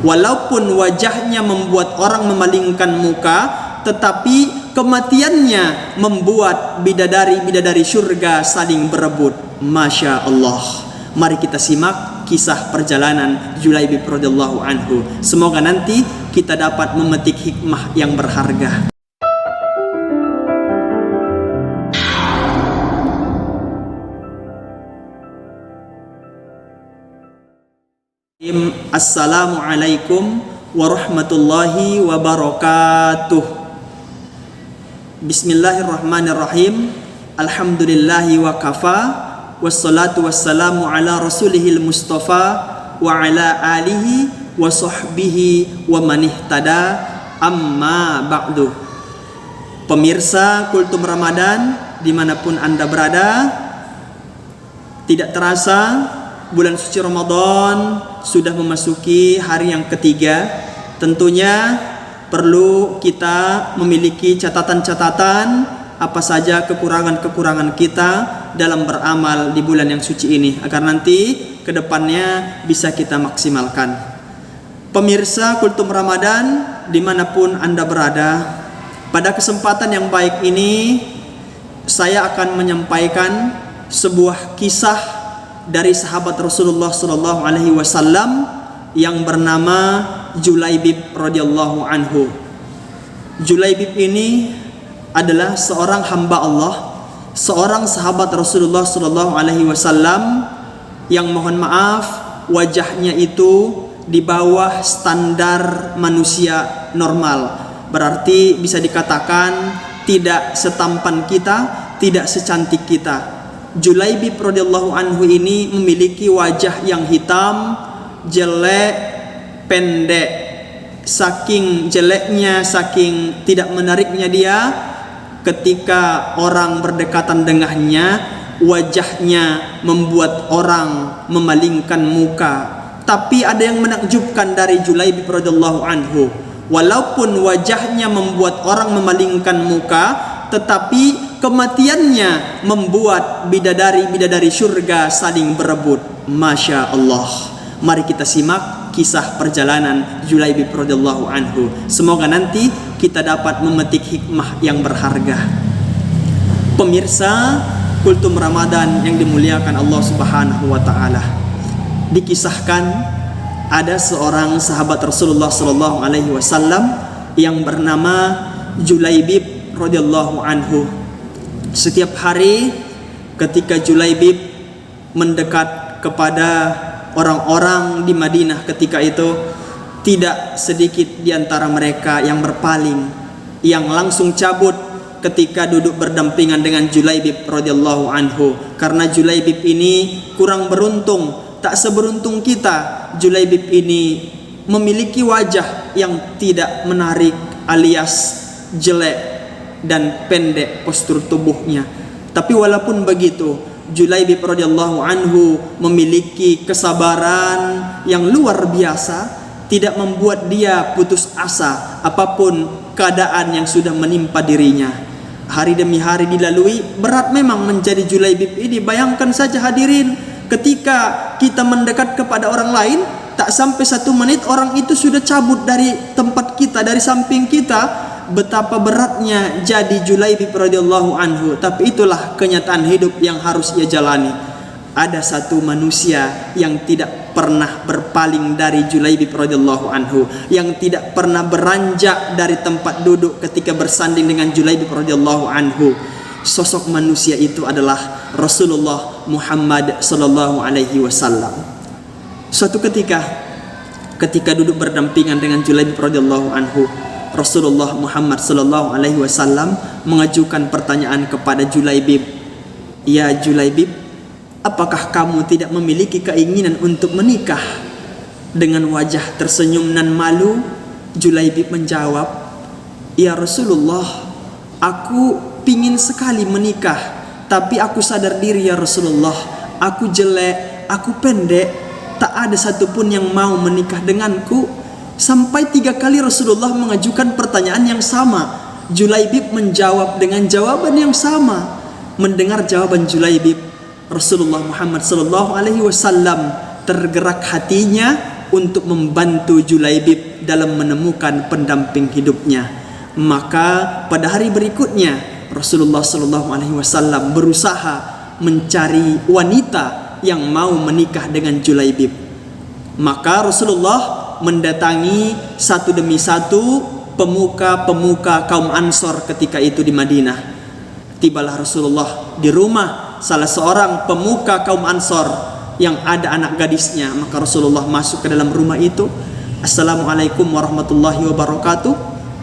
Walaupun wajahnya membuat orang memalingkan muka, tetapi kematiannya membuat bidadari-bidadari surga saling berebut. Masya Allah. Mari kita simak kisah perjalanan Julaibib radhiyallahu anhu. Semoga nanti kita dapat memetik hikmah yang berharga. Assalamualaikum warahmatullahi wabarakatuh. Bismillahirrahmanirrahim. Alhamdulillahi wa kafa, wassalatu wassalamu ala rasulihil mustafa wa ala alihi wa sahbihi wa manihtada, amma ba'du. Pemirsa Kultum Ramadan dimanapun Anda berada, tidak terasa bulan suci Ramadan sudah memasuki hari yang ketiga. Tentunya perlu kita memiliki catatan-catatan apa saja kekurangan-kekurangan kita dalam beramal di bulan yang suci ini, agar nanti kedepannya bisa kita maksimalkan. Pemirsa Kultum Ramadan dimanapun Anda berada, pada kesempatan yang baik ini saya akan menyampaikan sebuah kisah dari sahabat Rasulullah sallallahu alaihi wasallam yang bernama Julaibib radhiyallahu anhu. Julaibib ini adalah seorang hamba Allah, seorang sahabat Rasulullah sallallahu alaihi wasallam yang, mohon maaf, wajahnya itu di bawah standar manusia normal. Berarti bisa dikatakan tidak setampan kita, tidak secantik kita. Julaibib radhiyallahu anhu ini memiliki wajah yang hitam, jelek, pendek. Saking jeleknya, saking tidak menariknya dia, ketika orang berdekatan dengannya, wajahnya membuat orang memalingkan muka. Tapi ada yang menakjubkan dari Julaibib radhiyallahu anhu. Walaupun wajahnya membuat orang memalingkan muka, tetapi kematiannya membuat bidadari-bidadari surga saling berebut. Masya Allah. Mari kita simak kisah perjalanan Julaibib radhiyallahu anhu. Semoga nanti kita dapat memetik hikmah yang berharga. Pemirsa Kultum Ramadan yang dimuliakan Allah Subhanahu wa taala, dikisahkan ada seorang sahabat Rasulullah sallallahu alaihi wasallam yang bernama Julaibib radhiyallahu anhu. Setiap hari ketika Julaibib mendekat kepada orang-orang di Madinah ketika itu, tidak sedikit di antara mereka yang berpaling, yang langsung cabut ketika duduk berdampingan dengan Julaibib radhiyallahu anhu. Karena Julaibib ini kurang beruntung, tak seberuntung kita. Julaibib ini memiliki wajah yang tidak menarik alias jelek dan pendek postur tubuhnya. Tapi walaupun begitu, Julaibib radhiyallahu anhu memiliki kesabaran yang luar biasa, tidak membuat dia putus asa apapun keadaan yang sudah menimpa dirinya. Hari demi hari dilalui, berat memang menjadi Julaibib ini. Bayangkan saja hadirin, ketika kita mendekat kepada orang lain, tak sampai 1 menit orang itu sudah cabut dari tempat kita, dari samping kita. Betapa beratnya jadi Julaibib radhiyallahu anhu. Tapi itulah kenyataan hidup yang harus ia jalani. Ada satu manusia yang tidak pernah berpaling dari Julaibib radhiyallahu anhu, yang tidak pernah beranjak dari tempat duduk ketika bersanding dengan Julaibib radhiyallahu anhu. Sosok manusia itu adalah Rasulullah Muhammad sallallahu alaihi wasallam. Suatu ketika duduk berdampingan dengan Julaibib radhiyallahu anhu, Rasulullah Muhammad sallallahu alaihi wasallam mengajukan pertanyaan kepada Julaibib. Ya Julaibib, apakah kamu tidak memiliki keinginan untuk menikah? Dengan wajah tersenyum dan malu, Julaibib menjawab, ya Rasulullah, aku pingin sekali menikah, tapi aku sadar diri ya Rasulullah, aku jelek, aku pendek, tak ada satupun yang mau menikah denganku. Sampai 3 kali Rasulullah mengajukan pertanyaan yang sama. Julaibib menjawab dengan jawaban yang sama. Mendengar jawaban Julaibib, Rasulullah Muhammad sallallahu alaihi wasallam tergerak hatinya untuk membantu Julaibib dalam menemukan pendamping hidupnya. Maka pada hari berikutnya Rasulullah SAW berusaha mencari wanita yang mau menikah dengan Julaibib. Maka Rasulullah mendatangi satu demi satu pemuka-pemuka kaum Ansor ketika itu di Madinah. Tibalah Rasulullah di rumah salah seorang pemuka kaum Ansor yang ada anak gadisnya. Maka Rasulullah masuk ke dalam rumah itu. Assalamualaikum warahmatullahi wabarakatuh.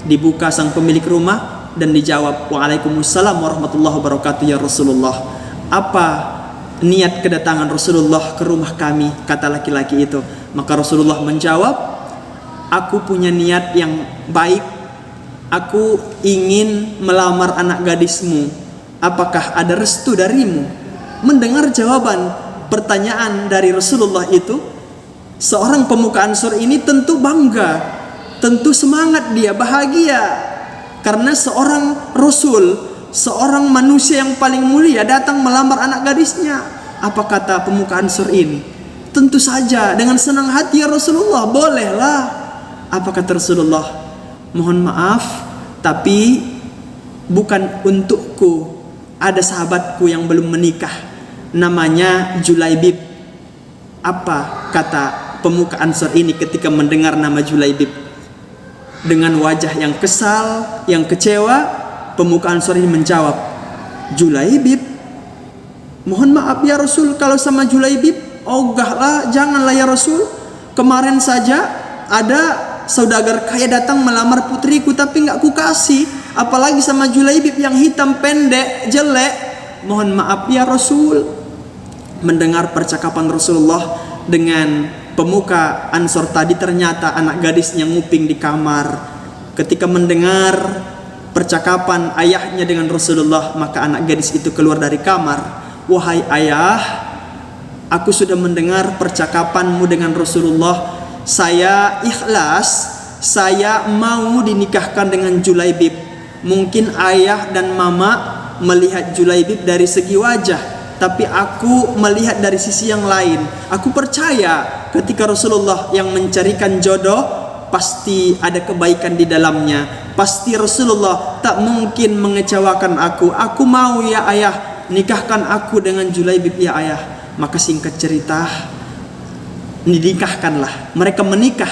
Dibuka sang pemilik rumah dan dijawab, Waalaikumsalam warahmatullahi wabarakatuh ya Rasulullah. Apa niat kedatangan Rasulullah ke rumah kami? Kata laki-laki itu. Maka Rasulullah menjawab, aku punya niat yang baik. Aku ingin melamar anak gadismu. Apakah ada restu darimu? Mendengar jawaban pertanyaan dari Rasulullah itu, seorang pemuka Ansor ini tentu bangga, tentu semangat, dia bahagia karena seorang Rasul, seorang manusia yang paling mulia datang melamar anak gadisnya. Apa kata pemuka Ansor ini? Tentu saja dengan senang hati ya Rasulullah, bolehlah. Apa kata Rasulullah? Mohon maaf, tapi bukan untukku. Ada sahabatku yang belum menikah, namanya Julaibib. Apa kata pemuka Ansor ini ketika mendengar nama Julaibib? Dengan wajah yang kesal, yang kecewa, pemuka Ansor ini menjawab, Julaibib? Mohon maaf ya Rasul, kalau sama Julaibib, ogahlah, janganlah ya Rasul. Kemarin saja ada saudagar kaya datang melamar putriku tapi nggak kukasih, apalagi sama Julaibib yang hitam pendek jelek. Mohon maaf ya Rasul. Mendengar percakapan Rasulullah dengan pemuka Ansor tadi, ternyata anak gadisnya nguping di kamar. Ketika mendengar percakapan ayahnya dengan Rasulullah, maka anak gadis itu keluar dari kamar. Wahai ayah, aku sudah mendengar percakapanmu dengan Rasulullah. Saya ikhlas, saya mau dinikahkan dengan Julaibib. Mungkin ayah dan mama melihat Julaibib dari segi wajah, tapi aku melihat dari sisi yang lain. Aku percaya ketika Rasulullah yang mencarikan jodoh, pasti ada kebaikan di dalamnya. Pasti Rasulullah tak mungkin mengecewakan aku. Aku mau ya ayah, nikahkan aku dengan Julaibib ya ayah. Maka singkat cerita, dinikahkanlah. Mereka menikah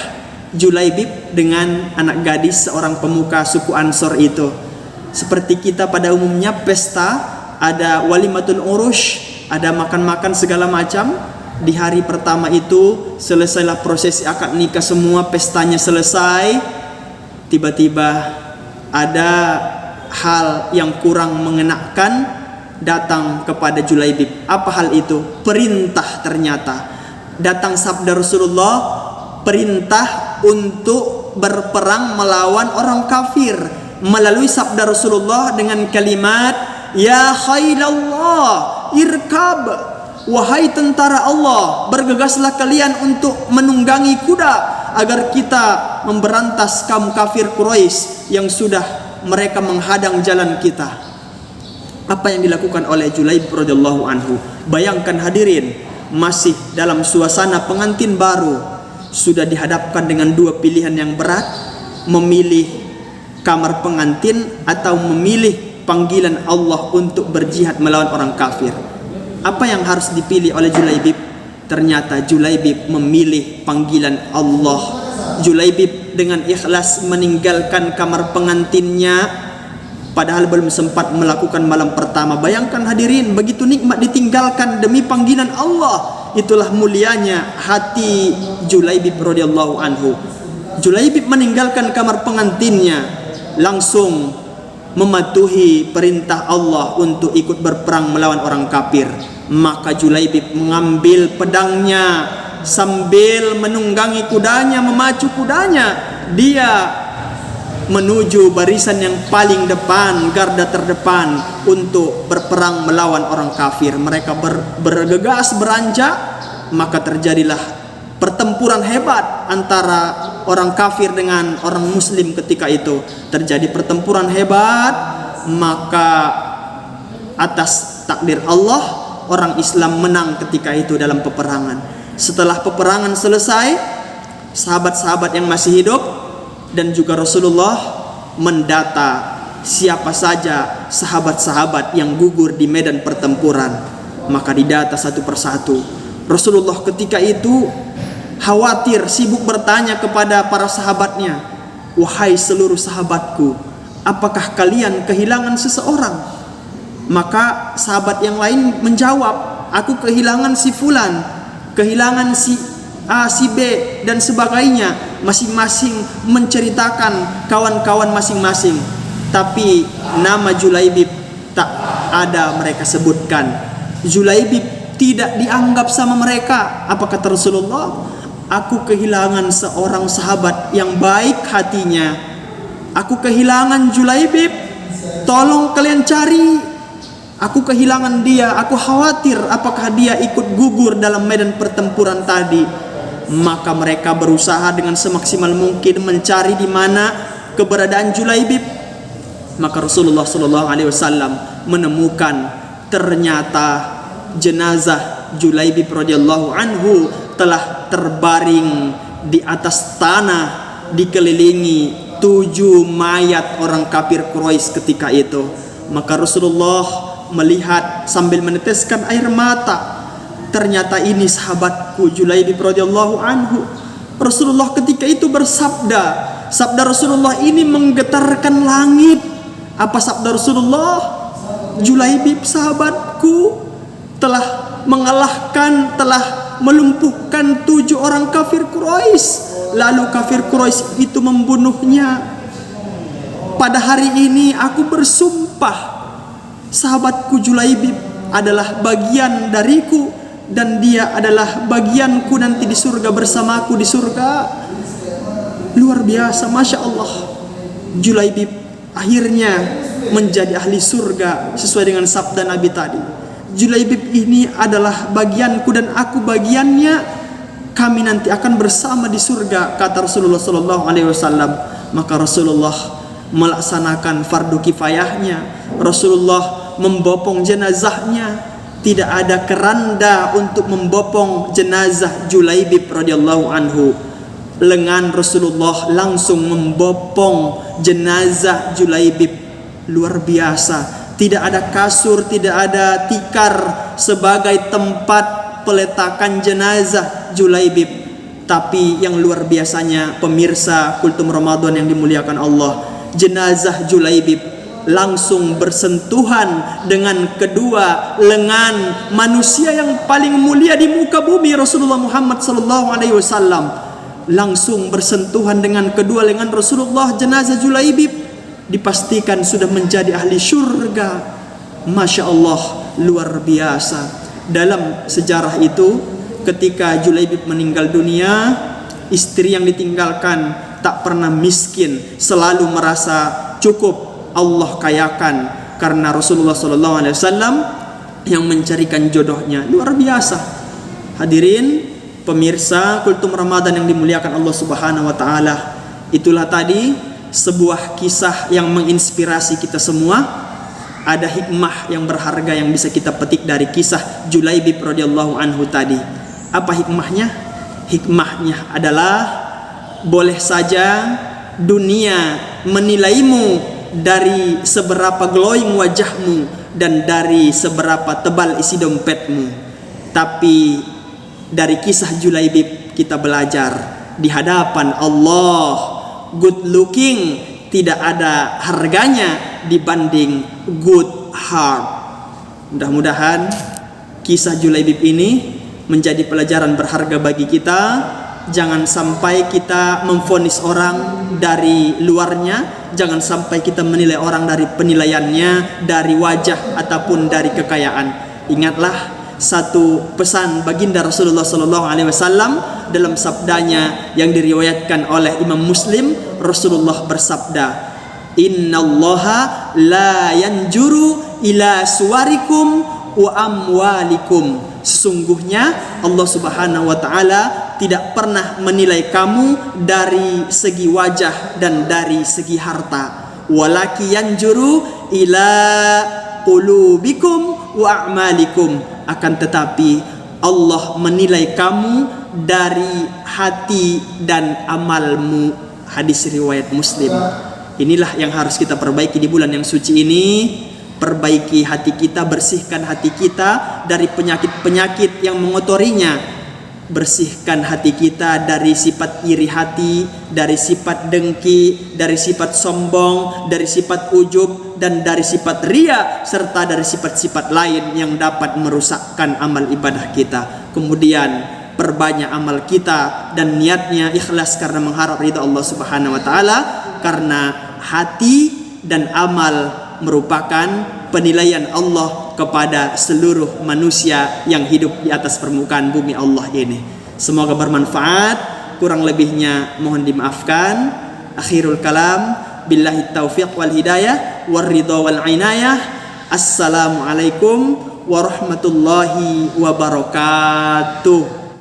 Julaibib dengan anak gadis seorang pemuka suku Ansor itu. Seperti kita pada umumnya pesta, ada walimatul urush, ada makan-makan segala macam. Di hari pertama itu selesailah prosesi akad nikah, semua pestanya selesai. Tiba-tiba ada hal yang kurang mengenakan datang kepada Julaibib. Apa hal itu? Perintah ternyata. Datang sabda Rasulullah, perintah untuk berperang melawan orang kafir. Melalui sabda Rasulullah dengan kalimat, Ya khailallah irkab, wahai tentara Allah, bergegaslah kalian untuk menunggangi kuda agar kita memberantas kaum kafir Quraisy yang sudah mereka menghadang jalan kita. Apa yang dilakukan oleh Julaibib radhiyallahu anhu? Bayangkan hadirin, masih dalam suasana pengantin baru, sudah dihadapkan dengan dua pilihan yang berat, memilih kamar pengantin atau memilih panggilan Allah untuk berjihad melawan orang kafir. Apa yang harus dipilih oleh Julaibib? Ternyata Julaibib memilih panggilan Allah. Julaibib dengan ikhlas meninggalkan kamar pengantinnya, padahal belum sempat melakukan malam pertama. Bayangkan hadirin, begitu nikmat ditinggalkan demi panggilan Allah. Itulah mulianya hati Julaibib radhiyallahu anhu. Julaibib meninggalkan kamar pengantinnya, langsung mematuhi perintah Allah untuk ikut berperang melawan orang kafir. Maka Julaibib mengambil pedangnya sambil menunggangi kudanya, memacu kudanya. Dia menuju barisan yang paling depan, garda terdepan untuk berperang melawan orang kafir. Mereka bergegas beranjak, maka terjadilah pertempuran hebat antara orang kafir dengan orang muslim ketika itu. Terjadi pertempuran hebat, maka atas takdir Allah, orang Islam menang ketika itu dalam peperangan. Setelah peperangan selesai, sahabat-sahabat yang masih hidup, dan juga Rasulullah mendata siapa saja sahabat-sahabat yang gugur di medan pertempuran. Maka didata satu persatu. Rasulullah ketika itu khawatir, sibuk bertanya kepada para sahabatnya, "Wahai seluruh sahabatku, apakah kalian kehilangan seseorang?" Maka sahabat yang lain menjawab, "Aku kehilangan si fulan, kehilangan si A, si B, dan sebagainya." Masing-masing menceritakan kawan-kawan masing-masing. Tapi nama Julaibib tak ada mereka sebutkan. Julaibib tidak dianggap sama mereka. Apa kata Rasulullah? "Aku kehilangan seorang sahabat yang baik hatinya. Aku kehilangan Julaibib. Tolong kalian cari. Aku kehilangan dia. Aku khawatir apakah dia ikut gugur dalam medan pertempuran tadi." Maka mereka berusaha dengan semaksimal mungkin mencari di mana keberadaan Julaibib. Maka Rasulullah SAW menemukan ternyata jenazah Julaibib radhiyallahu anhu telah terbaring di atas tanah, dikelilingi 7 mayat orang kafir Quraisy ketika itu. Maka Rasulullah melihat sambil meneteskan air mata. Ternyata ini sahabatku Julaibib radhiyallahu anhu. Rasulullah ketika itu bersabda. Sabda Rasulullah ini menggetarkan langit. Apa sabda Rasulullah? "Julaibib sahabatku telah mengalahkan, telah melumpuhkan 7 orang kafir Quraisy. Lalu kafir Quraisy itu membunuhnya. Pada hari ini aku bersumpah, sahabatku Julaibib adalah bagian dariku, dan dia adalah bagianku nanti di surga, bersamaku di surga." Luar biasa, Masya Allah. Julaibib akhirnya menjadi ahli surga sesuai dengan sabda Nabi tadi. Julaibib ini adalah bagianku dan aku bagiannya. Kami nanti akan bersama di surga, kata Rasulullah SAW. Maka Rasulullah melaksanakan fardu kifayahnya. Rasulullah membopong jenazahnya. Tidak ada keranda untuk membopong jenazah Julaibib radhiyallahu anhu. Lengan Rasulullah langsung membopong jenazah Julaibib. Luar biasa. Tidak ada kasur, tidak ada tikar sebagai tempat peletakan jenazah Julaibib. Tapi yang luar biasanya, pemirsa Kultum Ramadan yang dimuliakan Allah, jenazah Julaibib langsung bersentuhan dengan kedua lengan manusia yang paling mulia di muka bumi, Rasulullah Muhammad SAW. Langsung bersentuhan dengan kedua lengan Rasulullah. Jenazah Julaibib dipastikan sudah menjadi ahli syurga. Masya Allah, luar biasa. Dalam sejarah itu, ketika Julaibib meninggal dunia, istri yang ditinggalkan tak pernah miskin, selalu merasa cukup, Allah kayakan, karena Rasulullah SAW yang mencarikan jodohnya. Luar biasa. Hadirin pemirsa Kultum Ramadan yang dimuliakan Allah Subhanahu wa taala. Itulah tadi sebuah kisah yang menginspirasi kita semua. Ada hikmah yang berharga yang bisa kita petik dari kisah Julaibib radhiyallahu anhu tadi. Apa hikmahnya? Hikmahnya adalah boleh saja dunia menilaimu dari seberapa glowing wajahmu dan dari seberapa tebal isi dompetmu. Tapi dari kisah Julaibib kita belajar, di hadapan Allah good looking tidak ada harganya dibanding good heart. Mudah-mudahan kisah Julaibib ini menjadi pelajaran berharga bagi kita. Jangan sampai kita memvonis orang dari luarnya. Jangan sampai kita menilai orang dari penilaiannya, dari wajah ataupun dari kekayaan. Ingatlah satu pesan baginda Rasulullah SAW dalam sabdanya yang diriwayatkan oleh Imam Muslim. Rasulullah bersabda, "Innallaha la yanjuru ila suwarikum wa amwalikum." Sesungguhnya Allah Subhanahu wa taala tidak pernah menilai kamu dari segi wajah dan dari segi harta. Walaki yanjuru ila qulubikum wa a'malikum. Akan tetapi Allah menilai kamu dari hati dan amalmu. Hadis riwayat Muslim. Inilah yang harus kita perbaiki di bulan yang suci ini. Perbaiki hati kita, bersihkan hati kita dari penyakit-penyakit yang mengotorinya. Bersihkan hati kita dari sifat iri hati, dari sifat dengki, dari sifat sombong, dari sifat ujub, dan dari sifat ria, serta dari sifat-sifat lain yang dapat merusakkan amal ibadah kita. Kemudian perbanyak amal kita dan niatnya ikhlas karena mengharap ridha Allah Subhanahu wa taala, karena hati dan amal merupakan penilaian Allah kepada seluruh manusia yang hidup di atas permukaan bumi Allah ini. Semoga bermanfaat, kurang lebihnya mohon dimaafkan. Akhirul kalam, billahi taufiq wal hidayah war ridha wal inayah. Assalamualaikum warahmatullahi wabarakatuh.